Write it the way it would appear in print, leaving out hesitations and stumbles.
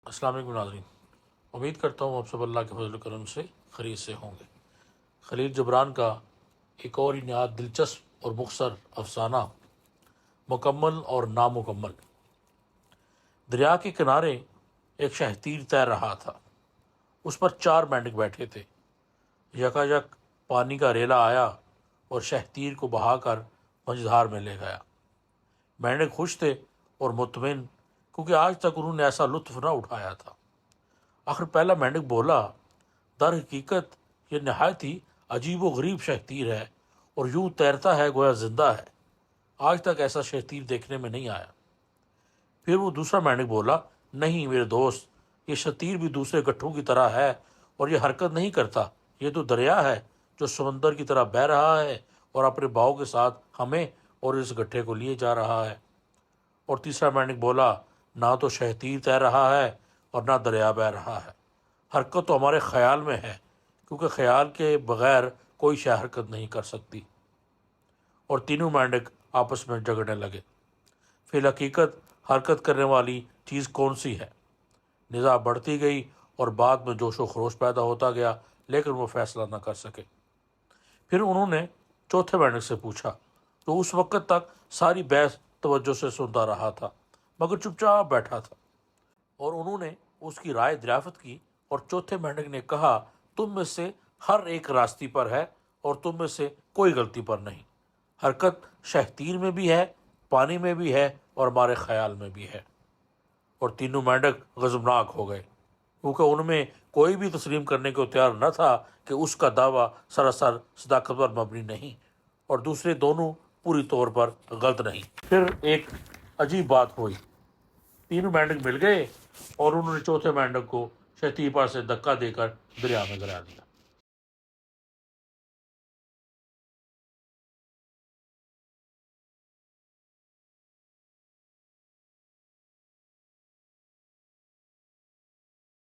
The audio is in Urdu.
السلام علیکم ناظرین، امید کرتا ہوں آپ سب اللہ کے فضل و کرم سے خیریت سے ہوں گے۔ خلیل جبران کا ایک اور ہی نہایت دلچسپ اور مختصر افسانہ، مکمل اور نامکمل۔ دریا کے کنارے ایک شہتیر تیر رہا تھا۔ اس پر 4 مینڈک بیٹھے تھے۔ یکایک پانی کا ریلا آیا اور شہتیر کو بہا کر مجھدھار میں لے گیا۔ مینڈک خوش تھے اور مطمئن، کیونکہ آج تک انہوں نے ایسا لطف نہ اٹھایا تھا۔ آخر پہلا مینڈک بولا، در حقیقت یہ نہایت ہی عجیب و غریب شہتیر ہے اور یوں تیرتا ہے گویا زندہ ہے۔ آج تک ایسا شہتیر دیکھنے میں نہیں آیا۔ پھر وہ دوسرا مینڈک بولا، نہیں میرے دوست، یہ شہتیر بھی دوسرے گٹھوں کی طرح ہے اور یہ حرکت نہیں کرتا۔ یہ تو دریا ہے جو سمندر کی طرح بہہ رہا ہے اور اپنے بہاؤ کے ساتھ ہمیں اور اس گٹھے کو لیے جا رہا ہے۔ اور تیسرا مینڈک بولا، نہ تو شہتیر تیر رہا ہے اور نہ دریا بہہ رہا ہے۔ حرکت تو ہمارے خیال میں ہے، کیونکہ خیال کے بغیر کوئی شے حرکت نہیں کر سکتی۔ اور تینوں مینڈک آپس میں جھگڑنے لگے، فی الحقیقت حرکت کرنے والی چیز کون سی ہے؟ نزاع بڑھتی گئی اور بعد میں جوش و خروش پیدا ہوتا گیا، لیکن وہ فیصلہ نہ کر سکے۔ پھر انہوں نے چوتھے مینڈک سے پوچھا، جو اس وقت تک ساری بحث توجہ سے سنتا رہا تھا مگر چپ چاپ بیٹھا تھا، اور انہوں نے اس کی رائے دریافت کی، اور چوتھے مینڈک نے کہا، تم میں سے ہر ایک راستی پر ہے اور تم میں سے کوئی غلطی پر نہیں۔ حرکت شہتیر میں بھی ہے، پانی میں بھی ہے اور ہمارے خیال میں بھی ہے۔ اور تینوں مینڈک غضبناک ہو گئے، کیونکہ ان میں کوئی بھی تسلیم کرنے کو تیار نہ تھا کہ اس کا دعویٰ سراسر صداقت پر مبنی نہیں اور دوسرے دونوں پوری طور پر غلط نہیں۔ پھر ایک عجیب بات ہوئی، تینوں مینڈک مل گئے اور انہوں نے چوتھے مینڈک کو شہتیر پر سے دھکا دے کر دریا میں گرا دیا۔